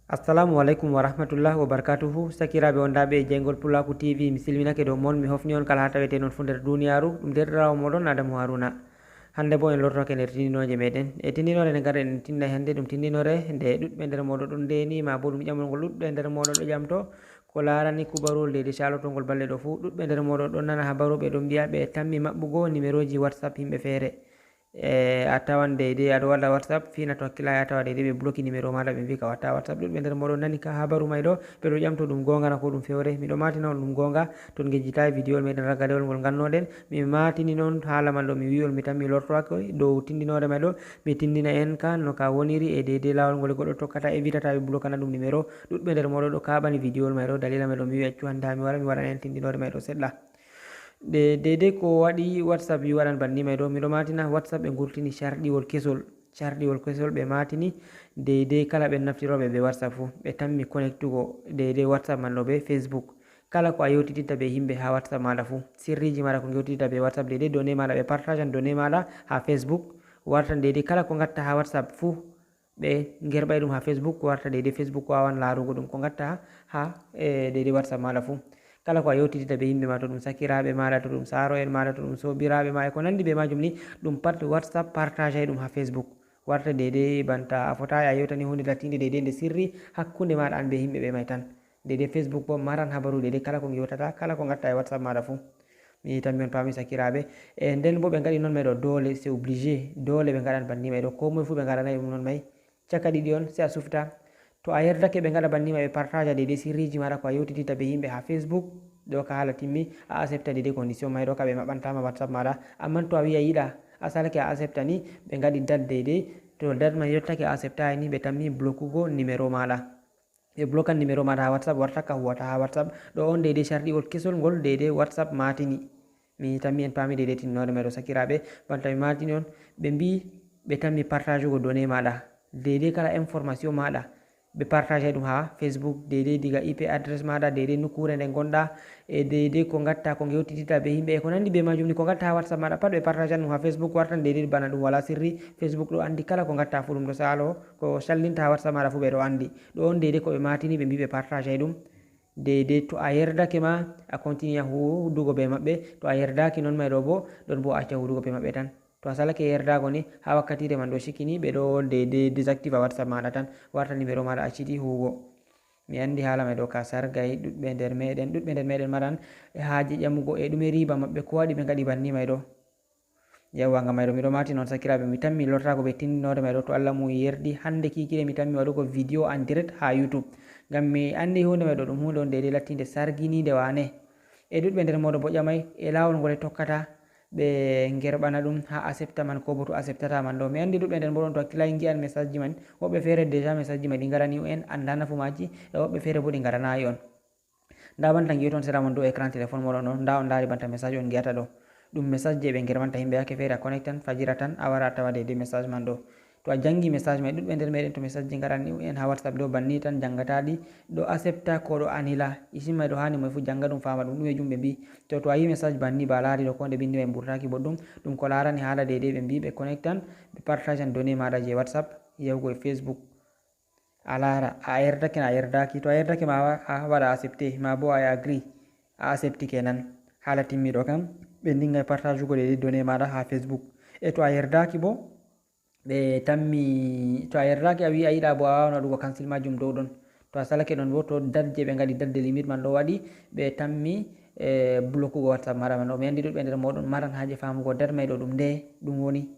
Assalamualaikum warahmatullahi wabarakatuhu. Sakiraɓe wondaɓe jeygol Pulaku TV, mi silminake dow mon, mi hofni on kala ha tawete non fu nder duniyaru. Ɗum derɗirawo moɗon Adamu Haruna. Hande bo en lortoke nder tindinoje meɗen. E tindinore nde gaɗa en tinda hande ɗum tindinore nde ɗuɗɓe nder moɗon ɗon ndeni, ma bo ɗum ƴamol ngol ɗuɗɓe nder moɗon ɗo ƴamto ko larani kubarol leydi calotongol balɗe ɗo fu. Ɗuɗɓe nder moɗon ɗon nana habaru, ɓe ɗon mbiya ɓe tammi maɓɓugo numéroji WhatsApp himɓe feere. A tawan deydey aɗa waɗa WhatsApp fina to hakkila ya tawa deydey ɓe bloki numéro maɗa, ɓe mbi ka watta WhatsApp. Ɗuɗɓe nder moɗon nani ka habaru may ɗo, ɓe ɗo ƴamto ɗum gonga na ko ɗum fewre. miɗo matina on ɗum gonga ton gejjitayi vidéo meɗen raggadewol ngol gannoɗen. mi matini noon haala man ɗo, mi wi on mi tan mi lortoake dow tindinore may ɗo, mi tindina en ka no ka woniri e deydey lawol ngol goɗɗo tokkata evitata ɓe blokana ɗum numéro. Ɗuɗɓe nder moɗon ɗo kaɓani vidéo may ɗo, dalila may ɗo mi wi accu hande ha mi wara mi waɗana en tindinore may ɗo seɗɗa. Deydey ko waɗi WhatsApp wi waɗan banni may ɗo, miɗo matina WhatsApp ɓe gurtini sharɗiwol kesol ɓe matini deydey kala ɓe naftiroɓe be WhatsApp fu ɓe tammi connectugo deydey WhatsApp man ɗo be Facebook. Kala ko a yewtititta be himɓe ha WhatsApp maɗa fu, sirriji maɗa ko gewtititta be WhatsApp, deydey donné maɗa ɓe partagean donné maɗa ha Facebook, wartan deydey kala ko gatta ha WhatsApp fu ɓe gerɓay ɗum ha Facebook, warta deydey Facebook wawan larugo ɗum ko gatta ha deydey WhatsApp maɗa fu. Kala ko a yewtititta be yimɓe ma, to ɗum sakiraɓe maɗa, to ɗum saro en maɗa, to ɗum sobiraɓe ma e ko nandi be majum ni, ɗum pat WhatsApp partage ɗum ha Facebook. Warta deydey banta a fotayi a yewtani hunde latinde deydey nde sirri hakkunde maɗa an be himɓe ɓe may tan. Deydey Facebook bo maran habaru deydey kala ko gewtata, kala ko gatta e WhatsApp maɗa fu. Mi tammi on pami sakiraɓe. E nden bo ɓe gaɗi noon may ɗo, dole c'est obligé, dole ɓe gaɗan banni may ɗo, ko moye fu ɓe gaɗanayi ɗum non may. Caka ɗiɗi on sai a sufta. To a yerdake ɓe gaɗa banni may ɓe partage deydey sirriji maɗa ko a yewtititta be yimɓe ha Facebook ɗo ka hala timmi, a accepta deydey condition may ɗo ka ɓe maɓantama WhatsApp maɗa. Amman to a wi a yiɗa a salake a accepta ni, ɓe gaɗi date deydey, to date man yottake a acceptayi ni, ɓe tammi blokugo numéro maɗa. ɓe blokan numéro maɗa ha WhatsApp, warta ka huwata ha WhatsApp. Ɗo on deydey sharɗiwol kesol ngol deydey WhatsApp matini. Mi tammi en pami deydey tinnore may ɗo sakiraɓe. Banta mi matini on, ɓe mbi ɓe tammi partage ugo donné maɗa, deydey kala information maɗa ɓe partage ɗum ha Facebook, deydey diga IP adresse maɗa, deydey nokkure nde gonɗa, e deydey ko gatta ko gewtititta be yimɓe e ko nandi be majum ni, ko gatta ha WhatsApp maɗa pat ɓe partage ɗum ha Facebook, wartan deydey bana ɗum wala sirri. Facebook ɗo andi kala ko gatta fu, ɗum ɗo salo ko sallinta ha WhatsApp maɗa fu ɓe ɗo andi. Ɗo on deydey ko ɓe matini ɓe mbi ɓe partage ɗum. Deydey to a yerdake ma a continue hudugo be maɓɓe, to a yerdaki non may ɗo bo ɗon bo a acca hudugo be maɓɓe tan. To a salake yerdago ni ha wakkatire man ɗo shikini ɓe ɗo deydey désactive WhatsApp maɗa tan, warta numéro maɗa acciti huwugo. Mi andi hala may ɗo ka sargay ɗuɗɓe nder meɗen maran haje ƴamugo e ɗume riba maɓɓe, ko waɗi ɓe gaɗi banni may ɗo. Yawwa ngam may ɗo miɗo mati noon sakiraɓe, mi tammi lortago be tindinore may ɗo, to Allah mum yerdi hande kikire mi tammi waɗugo vidéo en direct ha YouTube, ngam mi andi hunde may ɗo ɗum hunde on deydey lattinde sarginide wane. E ɗuɗɓe nder moɗon bo ƴamay e lawol ngol tokkata ɓe gerɓana ɗum ha accepta man, ko bo to acceptata man ɗo. Mi andi ɗuɗɓe nder moɗon to hakkilayi gi'an message ji man, woɓɓe feere déjà message ji man ɗi garani en anda nafu maji, e woɓɓe feere bo ɗi garanayi on. Nda banta gi'oton on sera mon dow écran téléphone moɗon ɗo, nda on dari banta message on gi'ata ɗo, ɗum message je ɓe germanta himɓe yake feere a connectan fajira tan a wara a tawa deydey message man ɗo. To a jangi message may, ɗuɗɓe nder meɗen to message ji garani en ha WhatsApp ɗo banni tan jangataɗi, ɗo accepta ko ɗo anila, isin may ɗo hani moy fu janga ɗum fama ɗum ɗume jum ɓe mbi. To a yi message banni ba lari ɗo ko nde bindi may ɓurtaki boɗɗum, ɗum ko larani hala deydey ɓe mbi ɓe connectan ɓe partage an donné maɗa je WhatsApp yahugo e Facebook. A lara a yerdake na a yerdaki, to a yerdake ma a waɗa accepté, ma bo a agree a accepti kenan. Hala timmiɗo kam ɓe ndingay partage ugo deydey donné maɗa ha Facebook. E to a yerdaki bo ɓe tammi, to a yerdaki a wi a yiɗa bo a wawan waɗugo cancel majum dow ɗon. To a salake ɗon bo to date je ɓe gaɗi date de limite man ɗo waɗi, ɓe tammi blokugo WhatsApp maɗa man ɗo. Mi andi ɗuɗɓe nder moɗon maran haje famugo date may ɗo ɗum nde ɗum woni.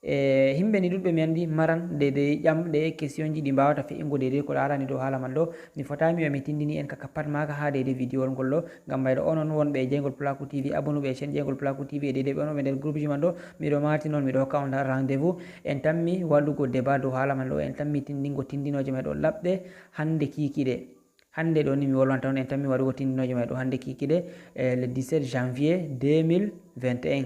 Himɓe ni ɗuɗɓe mi andi maran deydey ƴamɗe question ji ɗi mbawata fe'ingo deydey ko larani dow hala man ɗo. Mi fotayi mi wiya mi tindini en kaka pat maka ha deydey vidéo ngol ɗo, ngam may ɗo onon wonɓe e jeygol Pulaku TV, abonuɓe e chaine jeygol Pulaku TV, e deydey ɓe onoɓe nder groupe ji man ɗo, miɗo mati noon miɗo hokka on rendez-vous. En tammi waɗugo débat dow hala man ɗo, en tammi tindingo tindinoje may ɗo laɓɗe hande kikiɗe. Hande ɗo ni mi wolwanta on, en tammi waɗugo tindinoje may ɗo hande kikiɗe le 17 janvier 2021.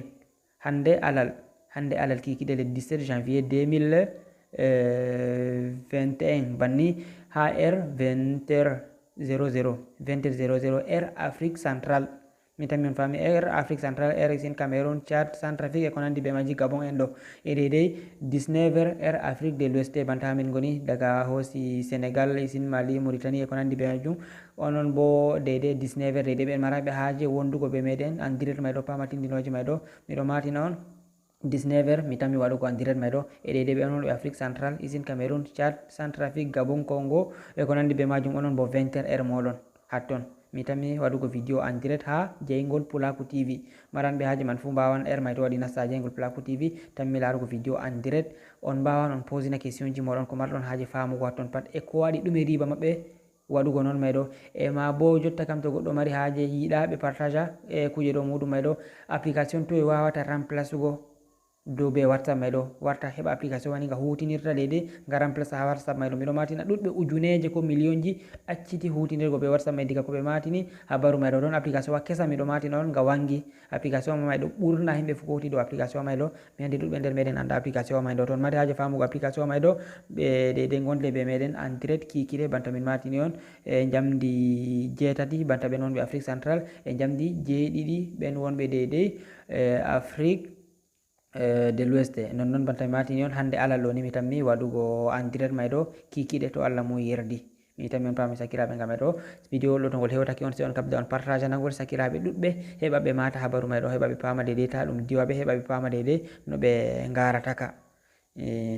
Hande alal kikiɗe le 17 janvier 2021 banni ha heure 20h00 heure Afrique centrale. mi tammi on fami air Afrique centrale, air isin Cameroun, Tchad, Centrafrique e ko nandi be maji, Gabon en ɗo e deydey 19h air Afrique de l'Ouest banta amin goni daga hosi Sénégal isin Mali, Mauritanie e ko nandi be majum. Onon bo deydey 19h deydey ɓen maraɓe haaje wondugo be meɗen en direct may ɗo pamatindinoje may ɗo miɗo matina on 19h mi tammi waɗugo en direct may ɗo e deydey ɓe onon ɓe Afrique centrale, isin Cameroun, Tchad, Centrafrique, Gabon, Congo e ko nandi be majum. Onon bo 20h air moɗon hatton mi tammi waɗugo vidéo en direct ha jeygol Pulaku TV. Maranɓe haaje man fu mbawan air may to waɗi nasta jeygol Pulaku TV tammi larugo vidéo en direct. On mbawan on posina question ji moɗon ko marɗon haaje famugo hatton pat e ko waɗi ɗume riba maɓɓe waɗugo noon may ɗo. E ma bo jotta kam to goɗɗo mari haaje yiɗa ɓe partage e kuje ɗo muɗum may ɗo application to e wawata remplace go dow be WhatsApp may ɗo warta heɓa application wani nga hutinirta deydey nga remplace ha WhatsApp may ɗo. miɗo matina ɗuɗɓe ujuneje ko million ji acciti hutinirgo be WhatsApp may diga ko ɓe matini habaru may ɗo ɗon application wa kesa miɗo matina on nga wangi application may ɗo ɓurna himɓe fu ko huti dow application may ɗo. mi andi ɗuɗɓe nder meɗen anda application may ɗo. toon mari haaje famugo application may ɗo ɓe deydey gonde be meɗen en direct kikiɗe banta min matini on e jamdi 7 banta ɓen wonɓe Afrique centrale e jamdi 7 ɓen wonɓe deydey Afrique de l'Ouest non banta mi matini on hande alal ɗo ni mi tammi waɗugo en direct may ɗo kikiɗe to Allah mu yerdi. mi tammi on pami sakiraɓe ngam ɗo vidéo ɗo to ngol hewtaki on se on kabda on partage nangol sakiraɓe ɗuɗɓe heɓa ɓe mata habaru may ɗo heɓa ɓe pama deydey ta ɗum diwaɓe heɓa ɓe pama deydey no ɓe garataka.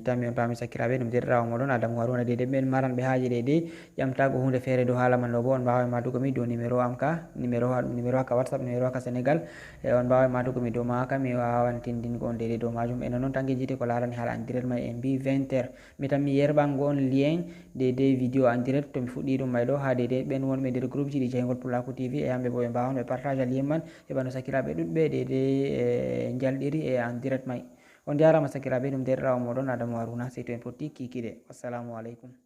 tammi on pami sakiraɓe ɗum derɗirawo moɗon Adamu Haruna deydey ɓen maranɓe haaje deydey ƴamtago hunde feere dow haala man ɗo bo on mbawa madugomi dow numéro am ka numéro haka WhatsApp numéro haka Sénégal e on mbawa madugomi dow maka mi wawan tindingo on deydey dow majum. e noon tangue jite ko larani haala en direct may en mbi 20h mi tammi yerɓango on lien deydey vidéo en direct to mi fuɗɗi ɗum may ɗo ha deydey ɓen wonɓe nder groupe ji ɗi jeygol Pulaku TV e hamɓe bo ɓe mbawan ɓe partage lien man heɓa no sakiraɓe ɗuɗɓe deydey jalɗiri e en direct may. on jarama sakiraɓe ɗum derɗirawo moɗon Adamu Haruna sey to en potti kikiɗe. Wassalamu aleykum.